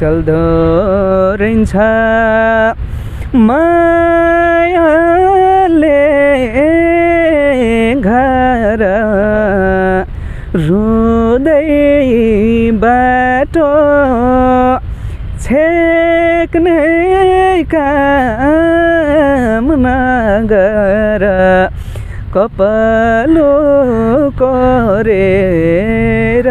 चल्दो रहन्छ मायाले घर रुँदै बाटो छेक्ने काम नगर कपालो कोरेर।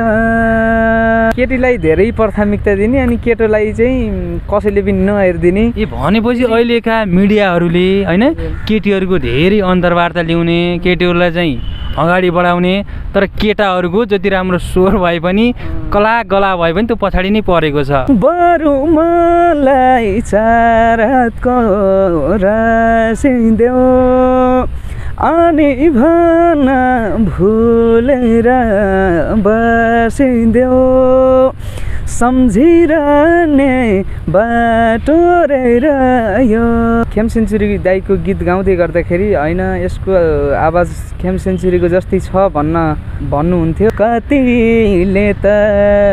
केटीलाई धेरै प्राथमिकता दिने अनि केटोलाई चाहिँ कसैले पनि नहेरिदिने। भनेपछि अहिलेका मिडियाहरूले हैन केटीहरूको धेरै अन्तर्वार्ता ल्याउने, केटीहरूलाई चाहिँ अगाडि बढाउने, तर केटाहरूको जति राम्रो स्वर भए पनि कला गला भए पनि त्यो पछाडि नै परेको छ। बरु मलाई चारातको रासिदेऊ अनि भन भुलेर बसिदेऊ सम्झिरहने बाटो रह्यो। खेम सेन्चुरी दाईको गीत गाउँदै गर्दाखेरि होइन यसको आवाज खेम सेन्चुरीको जस्तै छ भन्नुहुन्थ्यो। कतिले त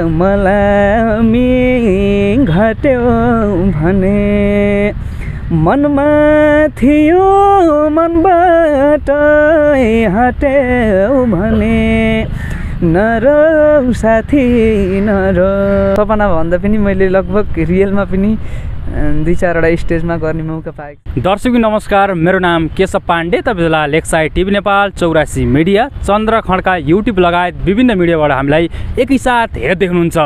मलाई घट्यो भने मनमा थियो मनबाट हट्यो भने नरो साथी नरो। सपना भन्दा पनि मैले लगभग रियलमा पनि 2-4वटा स्टेजमा गर्ने मौका पाएँ। दर्शकबिन नमस्कार, मेरो नाम केशव पाण्डे। तपाईहरुलाई लेक्साइट टिभी नेपाल, 84 मिडिया, चन्द्र खड्का युट्युब लगायत विभिन्न मिडियाबाट हामीलाई एकैसाथ हेर्दै हुनुहुन्छ।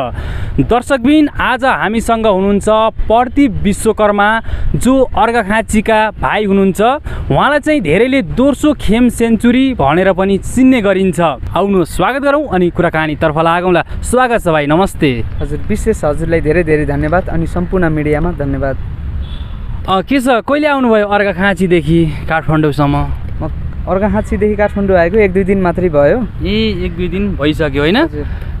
दर्शकबिन आज हामीसँग हुनुहुन्छ प्रदीप विश्वकर्मा, जो अर्घाखाँचीका भाइ हुनुहुन्छ। उहाँलाई चाहिँ धेरैले दोस्रो खेम सेन्चुरी भनेर पनि चिन्ने गरिन्छ। आउनु स्वागत गरौँ अनि कुराकानीतर्फ लागौँला। स्वागत छ भाइ, नमस्ते। हजुर, विशेष हजुरलाई धेरै धेरै धन्यवाद अनि सम्पूर्ण मिडियामा धन्यवाद। के छ, कहिले आउनुभयो अर्घाखाँचीदेखि काठमाडौँसम्म? म अर्घाखाँचीदेखि काठमाडौँ आएको 1-2 दिन मात्रै भयो। 1-2 दिन भइसक्यो होइन?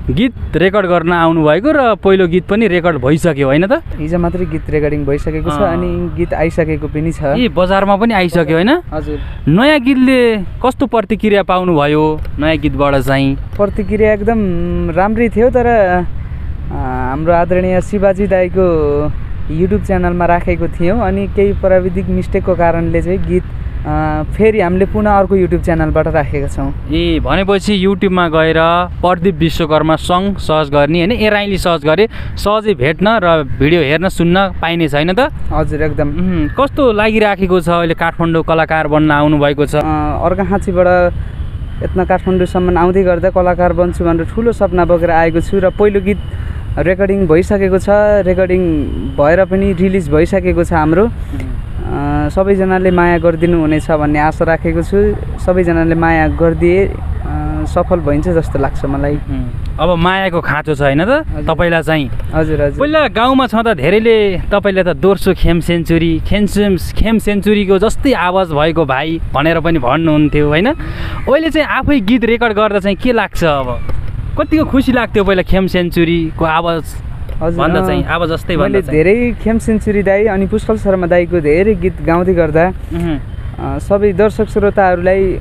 गीत रेकर्ड गर्न आउनुभएको र पहिलो गीत पनि रेकर्ड भइसक्यो होइन त? हिजो मात्रै गीत रेकर्डिङ भइसकेको छ अनि गीत आइसकेको पनि छ। बजारमा पनि आइसक्यो होइन? हजुर। नयाँ गीतले कस्तो प्रतिक्रिया पाउनुभयो नयाँ गीतबाट चाहिँ? प्रतिक्रिया एकदम राम्रै थियो, तर हाम्रो आदरणीय शिवाजी दाईको युट्युब च्यानलमा राखेको थियौँ अनि केही प्राविधिक मिस्टेकको कारणले चाहिँ गीत फेरि हामीले पुनः अर्को युट्युब च्यानलबाट राखेका छौँ। भनेपछि युट्युबमा गएर प्रदीप विश्वकर्मा सङ्ग सर्च गर्ने होइन, एराइली सर्च गरे सहजै भेट्न र भिडियो हेर्न सुन्न पाइने छैन त? हजुर, एकदम। कस्तो लागिराखेको छ अहिले काठमाडौँ कलाकार बन्न आउनुभएको छ? अर्घाखाँचीबाट यत्न काठमाडौँसम्म आउँदै गर्दा कलाकार बन्छु भनेर ठुलो सपना बोकेर आएको छु र पहिलो गीत रेकर्डिङ भइसकेको छ। रेकर्डिङ भएर पनि रिलिज भइसकेको छ हाम्रो। सबैजनाले माया गरिदिनु हुनेछ भन्ने आशा राखेको छु। सबैजनाले माया गरिदिए सफल भइन्छ जस्तो लाग्छ मलाई। अब मायाको खाँचो छ होइन त तपाईँलाई चाहिँ? हजुर हजुर। पहिला गाउँमा छँदा धेरैले तपाईँले त दोस्रो खेम सेन्चुरीको जस्तै आवाज भएको भाइ भनेर पनि भन्नुहुन्थ्यो होइन? अहिले चाहिँ आफै गीत रेकर्ड गर्दा चाहिँ के लाग्छ? अब कतिको खुसी लाग्थ्यो पहिला खेम सेन्चुरीको आवाज भन्दा चाहिँ? आवाज जस्तै मैले धेरै खेम सेन्चुरी दाई अनि पुष्कल शर्मा दाईको धेरै गीत गाउँदै गर्दा सबै दर्शक श्रोताहरूलाई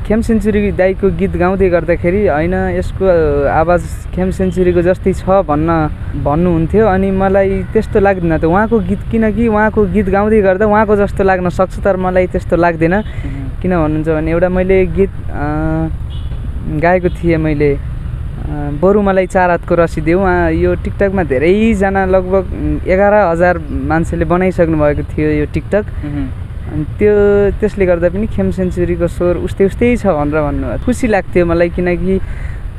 खेम सेन्चुरी दाईको गीत गाउँदै गर्दाखेरि होइन यसको आवाज खेम सेन्चुरीको जस्तै छ भन्नुहुन्थ्यो अनि मलाई त्यस्तो लाग्दैन त उहाँको गीत, किनकि उहाँको गीत गाउँदै गर्दा उहाँको जस्तो लाग्न सक्छ, तर मलाई त्यस्तो लाग्दैन। किन भन्नुहुन्छ भने एउटा मैले गीत गाएको थिएँ मैले, बरु मलाई 4 हातको रसी देऊ। यो टिकटकमा धेरैजना लगभग 11,000 मान्छेले बनाइसक्नु भएको थियो यो टिकटक। अनि त्यसले गर्दा पनि खेम सेन्चुरीको स्वर उस्तै छ भनेर भन्नुभयो। खुसी लाग्थ्यो मलाई, किनकि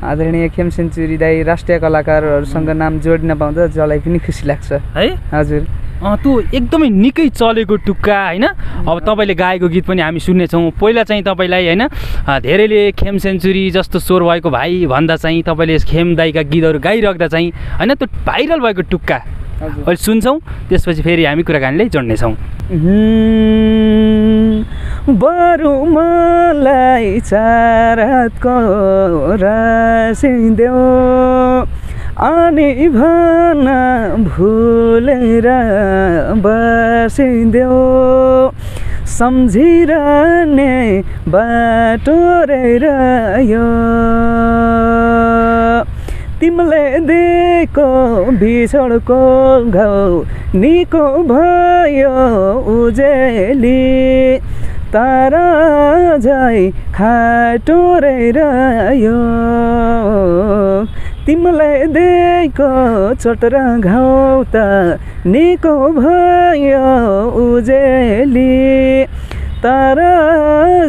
आदरणीय खेम सेन्चुरी दाई राष्ट्रिय कलाकारहरूसँग नाम जोडिन पाउँदा जसलाई पनि खुसी लाग्छ है। हजुर। त्यो एकदमै निकै चलेको टुक्का होइन? अब तपाईँले गाएको गीत पनि हामी सुन्नेछौँ। पहिला चाहिँ तपाईँलाई होइन धेरैले खेम सेन्चुरी जस्तो स्वर भएको भाइ भन्दा चाहिँ तपाईँले खेम दाईका गीतहरू गाइराख्दा चाहिँ होइन त्यो भाइरल भएको टुक्का अहिले सुन्छौँ, त्यसपछि फेरि हामी कुराकानीलाई जोड्नेछौँ। बरु मलाई 4 हातको रासिदेऊ अनि भन भुलेर बसिदेऊ सम्झिरहने बाटो रह्यो तिमीले दिएको बिछोडको घाउ निको भयो उजेली तारा झै खाटो रह्यो तिमीले दिएको चोट र घाउ त निको भयो उजेली तारा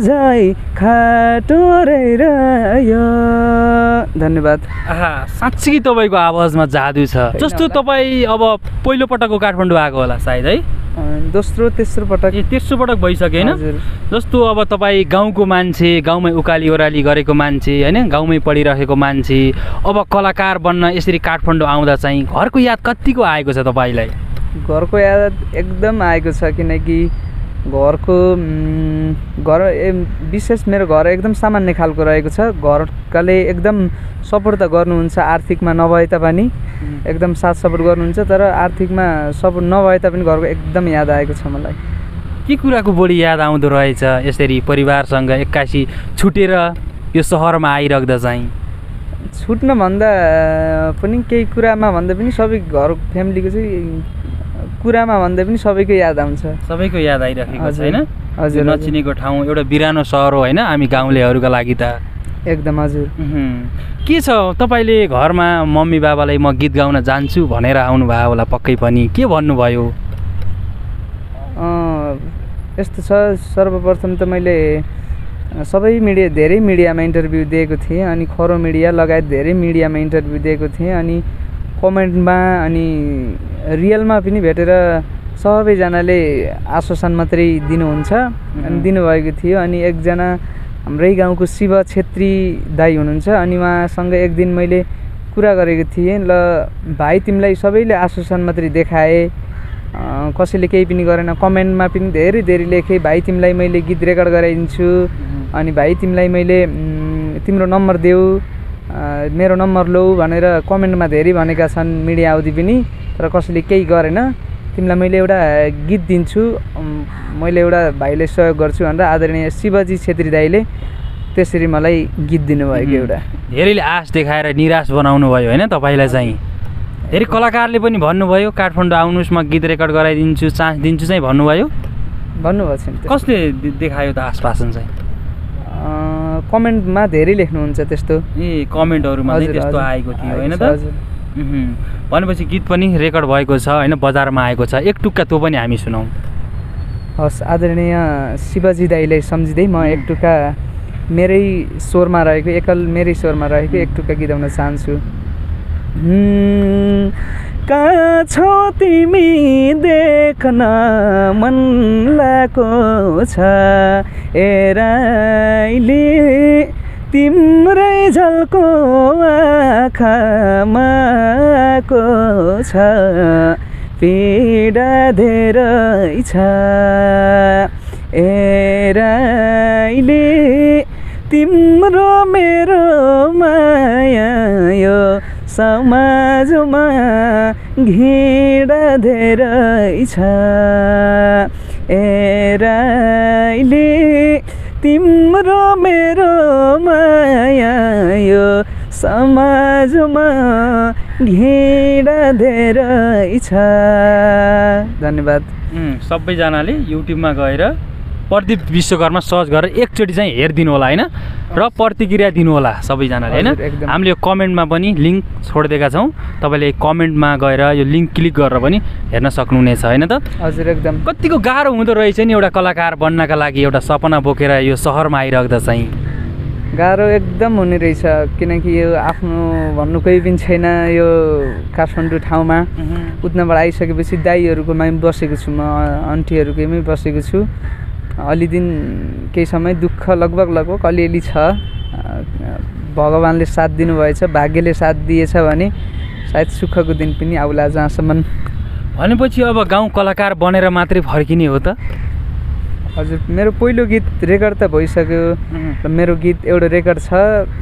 झै खाटो रह्यो। धन्यवाद। साँच्चै तपाईँको आवाजमा जादु छ। जस्तो तपाईँ अब पहिलो पटकको काठमाडौँ आएको होला सायद है? दोस्रो तेस्रो पटक। तेस्रो पटक भइसक्यो होइन? जस्तो अब तपाईँ गाउँको मान्छे, गाउँमै उकाली ओह्राली गरेको मान्छे होइन, गाउँमै पढिरहेको मान्छे, अब कलाकार बन्न यसरी काठमाडौँ आउँदा चाहिँ घरको याद कतिको आएको छ तपाईँलाई? घरको याद एकदम आएको छ, किनकि घरको घर विशेष मेरो घर एकदम सामान्य खालको रहेको छ। घरकाले एकदम सपोर्ट त गर्नुहुन्छ, आर्थिकमा नभए तापनि एकदम साथ सपोर्ट गर्नुहुन्छ, तर आर्थिकमा सपोर्ट नभए तापनि घरको एकदम याद आएको छ मलाई। के कुराको बढी याद आउँदो रहेछ यसरी परिवारसँग एक्कासी छुटेर यो सहरमा आइराख्दा चाहिँ? छुट्न भन्दा पनि केही कुरामा भन्दा पनि सबै घर फ्यामिलीको चाहिँ कुरामा भन्दा पनि सबैको याद आउँछ। सबैको याद आइराखेको छ होइन? हजुर। नचिनेको ठाउँ, एउटा बिरानो सहर हो होइन हामी गाउँलेहरूका लागि त? एकदम हजुर। के छ तपाईँले घरमा मम्मी बाबालाई म गीत गाउन जान्छु भनेर आउनुभयो होला पक्कै पनि, के भन्नुभयो? यस्तो छ, सर्वप्रथम त मैले धेरै मिडियामा इन्टरभ्यू दिएको थिएँ, अनि खरो मिडिया लगायत धेरै मिडियामा इन्टरभ्यू दिएको थिएँ, अनि कमेन्टमा अनि रियलमा पनि भेटेर सबैजनाले आश्वासन मात्रै दिनुहुन्छ अनि दिनुभएको थियो। अनि एकजना हाम्रै गाउँको शिव छेत्री दाइ हुनुहुन्छ, अनि उहाँसँग एक दिन मैले कुरा गरेको थिएँ, ल भाइ तिमीलाई सबैले आश्वासन मात्रै देखाए, कसैले केही पनि गरेन। कमेन्टमा पनि धेरै लेखेँ, भाइ तिमीलाई मैले गीत रेकर्ड गराइदिन्छु, अनि भाइ तिमीलाई मैले तिम्रो नम्बर देऊ, मेरो नम्बर लौ भनेर कमेन्टमा धेरै भनेका छन् मिडिया आउँदै पनि, तर कसैले केही गरेन। तिमीलाई मैले एउटा गीत दिन्छु, मैले एउटा भाइलाई सहयोग गर्छु भनेर आदरणीय शिवजी छेत्री दाइले त्यसरी मलाई गीत दिनुभएको। एउटा धेरैले आश देखाएर निराश बनाउनु भयो होइन तपाईँलाई चाहिँ? धेरै कलाकारले पनि भन्नुभयो काठमाडौँ आउनुहोस् म गीत रेकर्ड गराइदिन्छु, चान्स दिन्छु चाहिँ भन्नुभयो? भन्नुभएको छैन। कसले देखायो त आश्वासन चाहिँ? कमेन्टमा धेरै लेख्नुहुन्छ त्यस्तो। कमेन्टहरूमा त्यस्तो आएको थियो होइन त? भनेपछि गीत पनि रेकर्ड भएको छ होइन, बजारमा आएको छ, एक टुक्का त्यो पनि हामी सुनौँ। हस्, आदरणीय शिवजी दाइलाई सम्झिँदै म एक टुक्का मेरै स्वरमा रहेको, एकल मेरै स्वरमा रहेको एक टुक्का गीत गाउन चाहन्छु। कहाँ छौ तिमी देख्न मन लागेको छ हेराइली, तिम्रै झल्को आँखामा को छ पीडा धेरै छ हेराइली, तिम्रो मेरो माया यो समाजमा घिडा धेरै छ हेराइली, तिम्रो मेरो माया यो समाजमा घिडा धेरै छ। धन्यवाद। सबैजनाले युट्युबमा गएर प्रदीप विश्वकर्मा सर्च गरेर एकचोटि चाहिँ हेरिदिनु होला होइन, र प्रतिक्रिया दिनु होला सबैजनाले होइन। हामीले यो कमेन्टमा पनि लिङ्क छोडिदिएका छौँ, तपाईँले कमेन्टमा गएर यो लिङ्क क्लिक गरेर पनि हेर्न सक्नुहुनेछ होइन त? हजुर एकदम। कतिको गाह्रो हुँदो रहेछ नि एउटा कलाकार बन्नका लागि, एउटा सपना बोकेर यो सहरमा आइराख्दा चाहिँ? गाह्रो एकदम हुने रहेछ, किनकि यो आफ्नो भन्नु कोही पनि छैन यो काठमाडौँ ठाउँमा। उतनाबाट आइसकेपछि दाइहरूकोमा बसेको छु, म आन्टीहरूकैमै बसेको छु। अलि दिन केही समय दुःख लगभग अलिअलि छ, भगवान्ले साथ दिनुभएछ, भाग्यले साथ दिएछ भने सायद सुखको दिन पनि आउला जहाँसम्म। भनेपछि अब गाउँ कलाकार बनेर मात्रै फर्किने हो त? हजुर, मेरो पहिलो गीत रेकर्ड त भइसक्यो र मेरो गीत एउटा रेकर्ड छ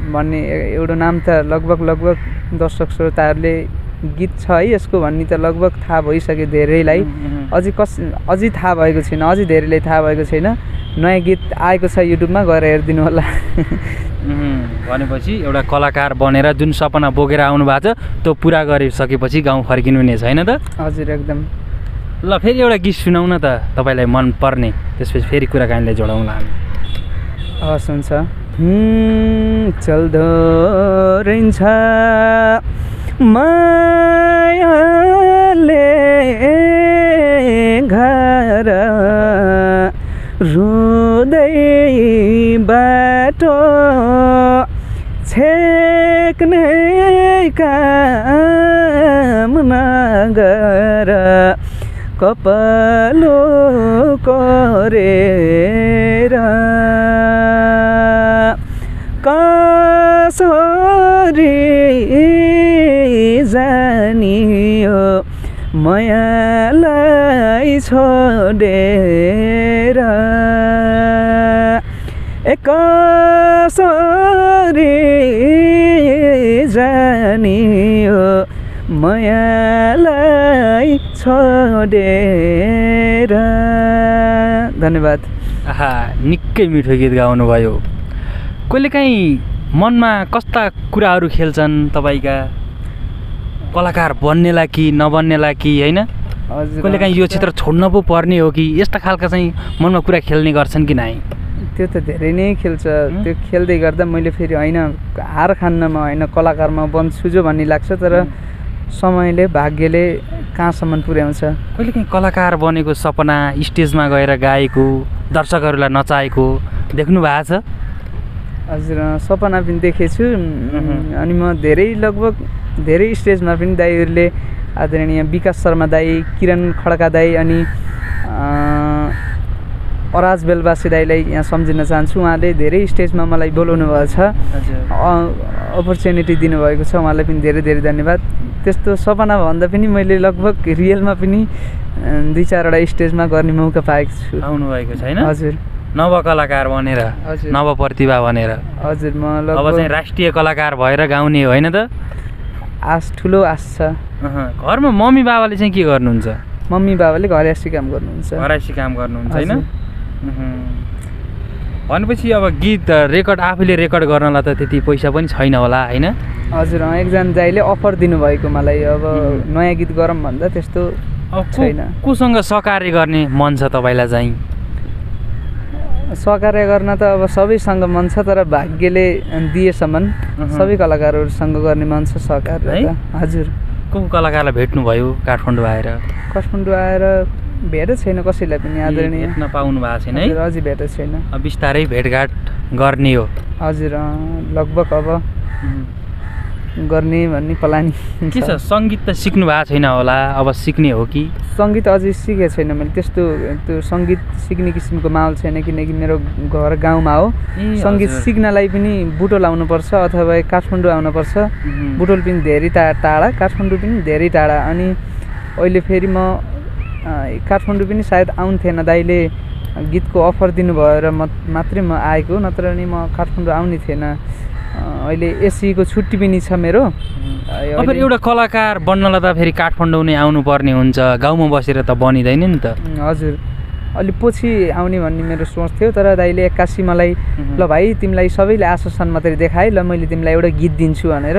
भन्ने एउटा नाम त लगभग दर्शक श्रोताहरूले गीत छ है यसको भन्ने त लगभग थाहा भइसक्यो धेरैलाई। अझै थाहा भएको छैन, अझै धेरैलाई थाहा भएको छैन। नयाँ गीत आएको छ युट्युबमा गएर हेरिदिनु होला। भनेपछि एउटा कलाकार बनेर जुन सपना बोकेर आउनु भएको छ त्यो पुरा गरिसकेपछि गाउँ फर्किनु हुने छैन त? हजुर एकदम। ल फेरि एउटा गीत सुनाउन त तपाईँलाई मन पर्ने, त्यसपछि फेरि कुराकानीलाई जोडाउँला हामी। हस् हुन्छ। चल्दो रहन्छ मायाले घर रुँदै बाटो छेक्ने काम नगर कपालो कोरेर कसरी जानियो मायालाई छोडेर कसरी जानियो मायालाई छोडेर। धन्यवाद। आहा निकै मिठो गीत गाउनुभयो। कहिलेकाहीँ मनमा कस्ता कुराहरू खेल्छन् तपाईँका, कलाकार बन्नेलाई कि नबन्नेलाई कि होइन? कहिलेकाहीँ यो क्षेत्र छोड्न पो पर्ने हो कि यस्ता खालका चाहिँ मनमा कुरा खेल्ने गर्छन् कि नै? त्यो त धेरै नै खेल्छ। त्यो खेल्दै गर्दा मैले फेरि होइन हार खान्नमा होइन कलाकारमा बन्छु जो भन्ने लाग्छ, तर समयले भाग्यले कहाँसम्म पुर्याउँछ। कहिलेकाहीँ कलाकार बनेको सपना स्टेजमा गएर गाएको दर्शकहरूलाई नचाहेको देख्नु भएको छ? हजुर सपना पनि देखेको छु। अनि म लगभग धेरै स्टेजमा पनि दाइहरूले आदरणीय विकास शर्मा दाई, किरण खड्का दाई अनि अराज बेलबासी दाईलाई यहाँ सम्झिन चाहन्छु। उहाँले धेरै स्टेजमा मलाई बोलाउनु भएको छ, अपर्च्युनिटी दिनुभएको छ, उहाँलाई पनि धेरै धेरै धन्यवाद। त्यस्तो सपना भन्दा पनि मैले लगभग रियलमा पनि 2-4वटा स्टेजमा गर्ने मौका पाएको छु। आउनुभएको छैन? हजुर। नवकलाकार बनेर, नव प्रतिभा बनेर। हजुर म अब चाहिँ राष्ट्रिय कलाकार भएर गाउने होइन त? आश, ठुलो आश छ। घरमा मम्मी बाबाले चाहिँ के गर्नुहुन्छ? मम्मी बाबाले घरैसी काम गर्नुहुन्छ। घरैसी काम गर्नुहुन्छ होइन? भनेपछि अब गीत रेकर्ड आफूले रेकर्ड गर्नलाई त त्यति पैसा पनि छैन होला होइन? हजुर एकजना दाइले अफर दिनुभएको मलाई, अब नयाँ गीत गरौँ भन्दा त्यस्तो छैन। कोसँग सहकार्य गर्ने मन छ तपाईँलाई चाहिँ? सहकार्य गर्न त अब सबैसँग मन छ, तर भाग्यले दिएसम्म सबै कलाकारहरूसँग गर्ने मन छ सहकार्य है। हजुर। को कलाकारलाई भेट्नुभयो काठमाडौँ आएर? काठमाडौँ आएर भेटेको छैन कसैलाई पनि आदरणीय। भेट्न पाउनु भएको छैन है? अझै भेटेको छैन। बिस्तारै भेटघाट गर्ने हो? हजुर लगभग अब गर्ने भन्ने प्लान के छ? सङ्गीत त सिक्नु भएको छैन होला, अब सिक्ने हो कि? सङ्गीत अझै सिकेको छैन मैले। त्यस्तो त्यो सङ्गीत सिक्ने किसिमको माहौल छैन, किनकि मेरो घर गाउँमा हो। सङ्गीत सिक्नलाई पनि बुटोल आउनुपर्छ अथवा काठमाडौँ आउनुपर्छ। बुटोल पनि धेरै टाढा, काठमाडौँ पनि धेरै टाढा। अनि अहिले फेरि म काठमाडौँ पनि सायद आउँथेन, दाइले गीतको अफर दिनुभयो र मात्रै म आएको, नत्र नि म काठमाडौँ आउने थिएन। अहिले एसीको छुट्टी पनि छ मेरो। अब एउटा कलाकार बन्नलाई त फेरि काठमाडौँ नै आउनुपर्ने हुन्छ, गाउँमा बसेर त बनिँदैन नि त? हजुर अलि पछि आउने भन्ने मेरो सोच थियो, तर दाइले 81 मलाई ल भाइ तिमीलाई सबैले आश्वासन मात्रै देखाए, ल मैले तिमीलाई एउटा गीत दिन्छु भनेर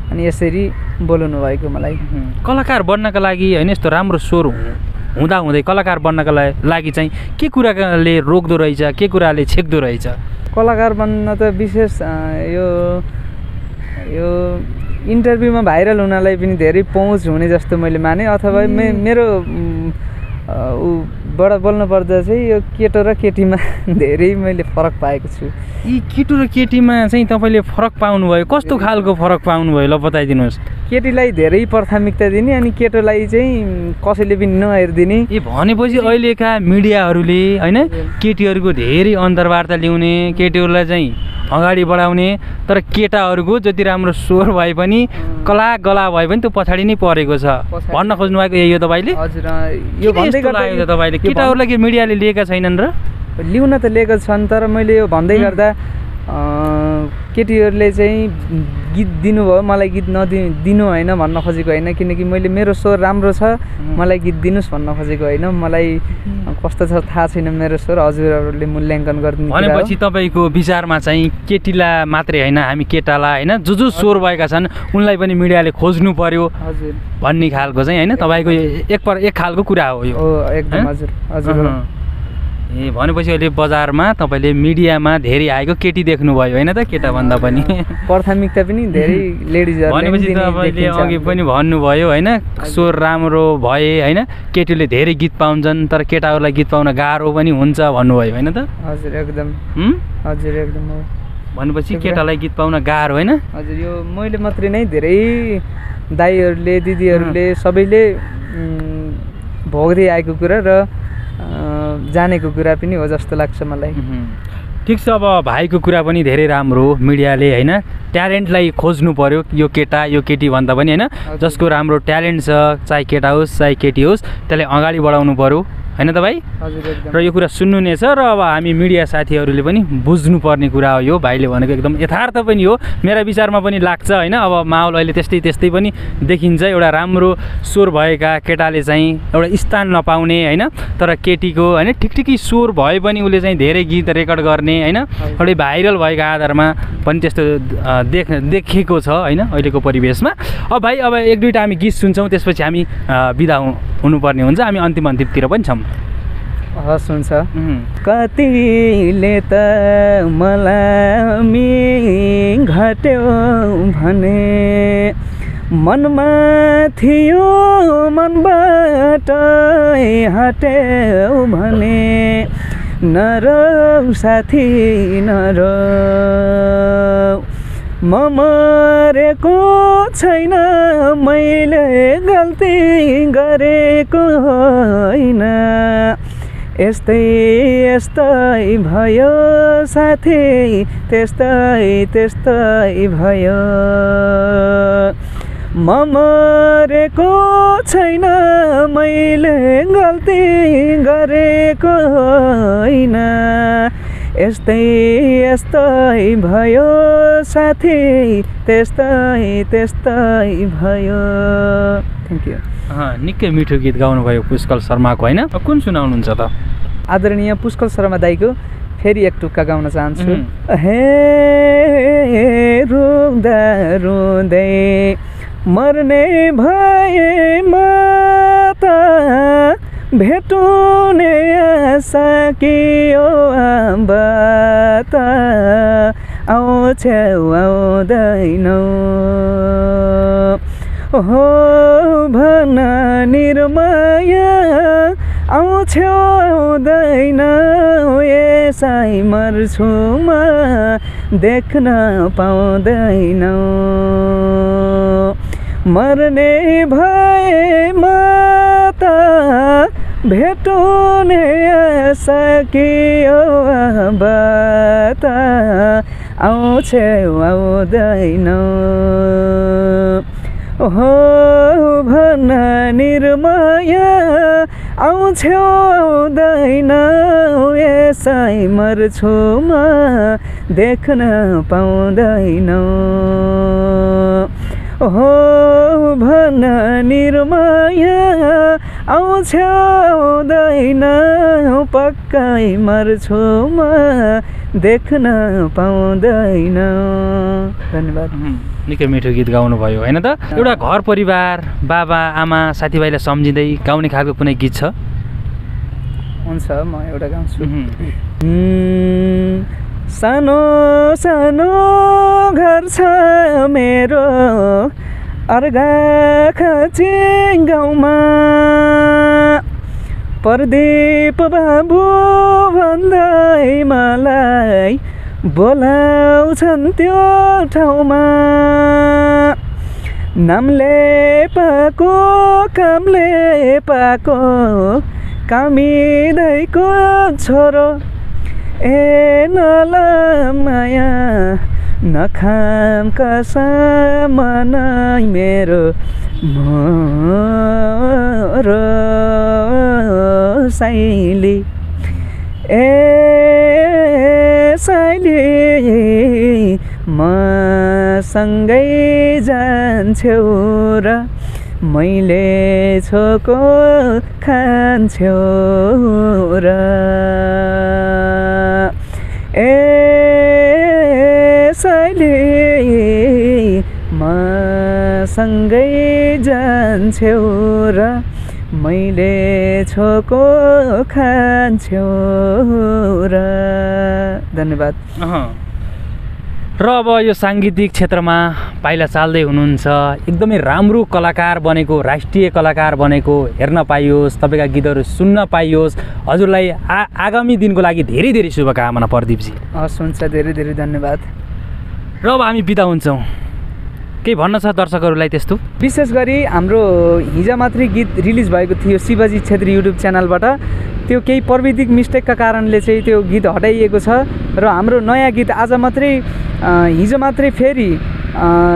अनि यसरी बोलाउनु भएको मलाई। कलाकार बन्नका लागि होइन यस्तो राम्रो स्वर हुँदाहुँदै कलाकार बन्नका लागि चाहिँ के कुराले रोक्दो रहेछ, के कुराले छेक्दो रहेछ? कलाकार बन्न त विशेष यो इन्टरभ्यूमा भाइरल हुनलाई पनि धेरै पहुँच हुने जस्तो मैले माने, अथवा मेरो बाट बोल्नु पर्दा चाहिँ यो केटो र केटीमा धेरै मैले फरक पाएको छु। यी केटो र केटीमा चाहिँ तपाईँले फरक पाउनुभयो? कस्तो खालको फरक पाउनुभयो ल बताइदिनुहोस्। केटीलाई धेरै प्राथमिकता दिने अनि केटोलाई चाहिँ कसैले पनि नहेरिदिने। भनेपछि अहिलेका मिडियाहरूले होइन केटीहरूको धेरै अन्तर्वार्ता ल्याउने, केटीहरूलाई चाहिँ अगाडि बढाउने, तर केटाहरूको जति राम्रो स्वर भए पनि कला गला भए पनि त्यो पछाडि नै परेको छ भन्न खोज्नु भएको यही हो तपाईँले? हजुर यो भन्दै गर्दा तपाईँले केटाहरूलाई के मिडियाले लिएका छैनन् र? लिउन त लिएका छन्, तर मैले यो भन्दै गर्दा केटीहरूले चाहिँ गीत दिनुभयो मलाई गीत दिनु होइन भन्न खोजेको होइन किनकि मैले मेरो स्वर राम्रो छ मलाई गीत दिनुहोस् भन्न खोजेको होइन मलाई कस्तो छ थाहा छैन मेरो स्वर हजुरहरूले मूल्याङ्कन गरिदिनु भनेपछि तपाईँको विचारमा चाहिँ केटीलाई मात्रै होइन हामी केटालाई होइन जो स्वर भएका छन् उनलाई पनि मिडियाले खोज्नु पर्यो हजुर भन्ने खालको चाहिँ होइन तपाईँको एक खालको कुरा हो यो एकदम हजुर हजुर ए भनेपछि अहिले बजारमा तपाईँले मिडियामा धेरै आएको केटी देख्नुभयो होइन त केटाभन्दा पनि प्राथमिकता पनि धेरै लेडिजहरूले भनेपछि तपाईँले अघि पनि भन्नुभयो होइन स्वर राम्रो भए होइन केटीले धेरै गीत पाउँछन् तर केटाहरूलाई गीत पाउन गाह्रो पनि हुन्छ भन्नुभयो होइन त हजुर एकदम हजुर एकदम हो भनेपछि केटालाई गीत पाउन गाह्रो होइन हजुर यो मैले मात्रै नै धेरै दाइहरूले दिदीहरूले सबैले भोग्दै आएको कुरा र जानेको कुरा पनि हो जस्तो लाग्छ मलाई ठिक छ अब भाइको कुरा पनि धेरै राम्रो हो मिडियाले होइन ट्यालेन्टलाई खोज्नु पर्यो यो केटा यो केटी भन्दा पनि होइन जसको राम्रो ट्यालेन्ट छ चाहे केटा होस् चाहे केटी होस् त्यसलाई अगाडि बढाउनु पर्यो होइन त भाइ र यो कुरा सुन्नु नै छ र अब हामी मिडिया साथीहरूले पनि बुझ्नुपर्ने कुरा हो यो भाइले भनेको एकदम यथार्थ पनि हो मेरा विचारमा पनि लाग्छ होइन अब माहौल अहिले त्यस्तै पनि देखिन्छ एउटा राम्रो स्वर भएका केटाले चाहिँ एउटा स्थान नपाउने होइन तर केटीको होइन ठिकै स्वर भए पनि उसले चाहिँ धेरै गीत रेकर्ड गर्ने होइन एउटा भाइरल भएको आधारमा पनि त्यस्तो देखेको छ होइन अहिलेको परिवेशमा अब भाइ अब एक दुईवटा हामी गीत सुन्छौँ त्यसपछि हामी बिदा हुनुपर्ने हुन्छ हामी अन्तिमतिर पनि छौँ हस् हुन्छ कतिले त मलाई घट्यो भने मनमा थियो मनबाट हट्यो भने नरौ साथी नरौ म मरेको छैन मैले गल्ती गरेको होइन यस्तै भयो साथी त्यस्तै भयो म मरेको छैन मैले गल्ती गरेको होइन यस्तै भयो साथी त्यस्तै भयो थ्याङ्क यू निकै मिठो गीत गाउनुभयो पुष्कल शर्माको होइन कुन सुनाउनुहुन्छ त आदरणीय पुष्कल शर्मा दाइको फेरि एक टुक्का गाउन चाहन्छु हे रुँदा रुँदै मर्ने भएमा त भेटुने आशा कि ओ आम्बा त आउँछौ आउँदैनौ हो भन निर्माया आउँछौ आउँदैनौ यसै मर्छु म देख्न पाउँदैनौ मर्ने भएमा त भेटुने आशा कि ओ आम्बा त आउँछौ आउँदैनौ हो भन निर्माया आउँछौ आउँदैनौ यसै मर्छु म देख्न पाउँदैनौ हो भन निर्माया आउँछौ आउँदैनौ पक्कै मर्छु म देख्न पाउँदैनौ धन्यवाद निकै मिठो गीत गाउनुभयो होइन त एउटा घर परिवार बाबा आमा साथीभाइलाई सम्झिँदै गाउने खालको कुनै गीत छ हुन्छ म एउटा गाउँछु सानो सानो घर छ मेरो अर्घाखाँची गाउँमा प्रदीप बाबु भन्दै मलाई बोलाउँछन् त्यो ठाउँमा नामले पाएको कामले पाएको कामिदैको छोरो ए नलमाया नखाम कसमनै मेरो मोरो साइली ए साइली सँगै जान्छौ र मैले छोको खान्छौ र यसैले म सँगै जान्छौ र मैले छोको खान्छौ र। धन्यवाद। र अब यो साङ्गीतिक क्षेत्रमा पाइला चाल्दै हुनुहुन्छ, एकदमै राम्रो कलाकार बनेको, राष्ट्रिय कलाकार बनेको हेर्न पाइयोस्, तपाईँका गीतहरू सुन्न पाइयोस्। हजुरलाई आगामी दिनको लागि धेरै धेरै शुभकामना प्रदीपजी। हस्, हुन्छ, धेरै धेरै धन्यवाद। र अब हामी बिदा हुन्छौँ। केही भन्न छ दर्शकहरूलाई त्यस्तो? विशेष गरी हाम्रो हिजो मात्रै गीत रिलिज भएको थियो शिवजी छेत्री युट्युब च्यानलबाट। त्यो केही प्राविधिक मिस्टेकका कारणले चाहिँ त्यो गीत हटाइएको छ र हाम्रो नयाँ गीत आज मात्रै हिजो मात्रै फेरि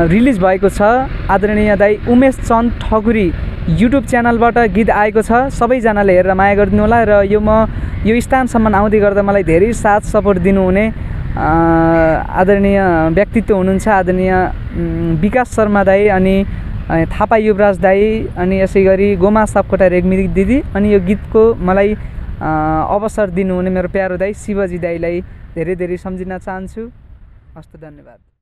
रिलिज भएको छ। आदरणीय दाइ उमेश चन्द ठकुरी युट्युब च्यानलबाट गीत आएको छ। सबैजनाले हेरेर माया गरिदिनु होला र यो स्थानसम्म आउँदै गर्दा मलाई धेरै साथ सपोर्ट दिनुहुने आदरणीय व्यक्तित्व हुनुहुन्छ, आदरणीय विकास शर्मा दाई अनि थापा युवराज दाई अनि यसै गरी गोमा सापकोटा रेग्मी दिदी अनि यो गीतको मलाई अवसर दिनुहुने मेरो प्यारो दाई शिवजी दाईलाई धेरै धेरै सम्झिन चाहन्छु। हस्त, धन्यवाद।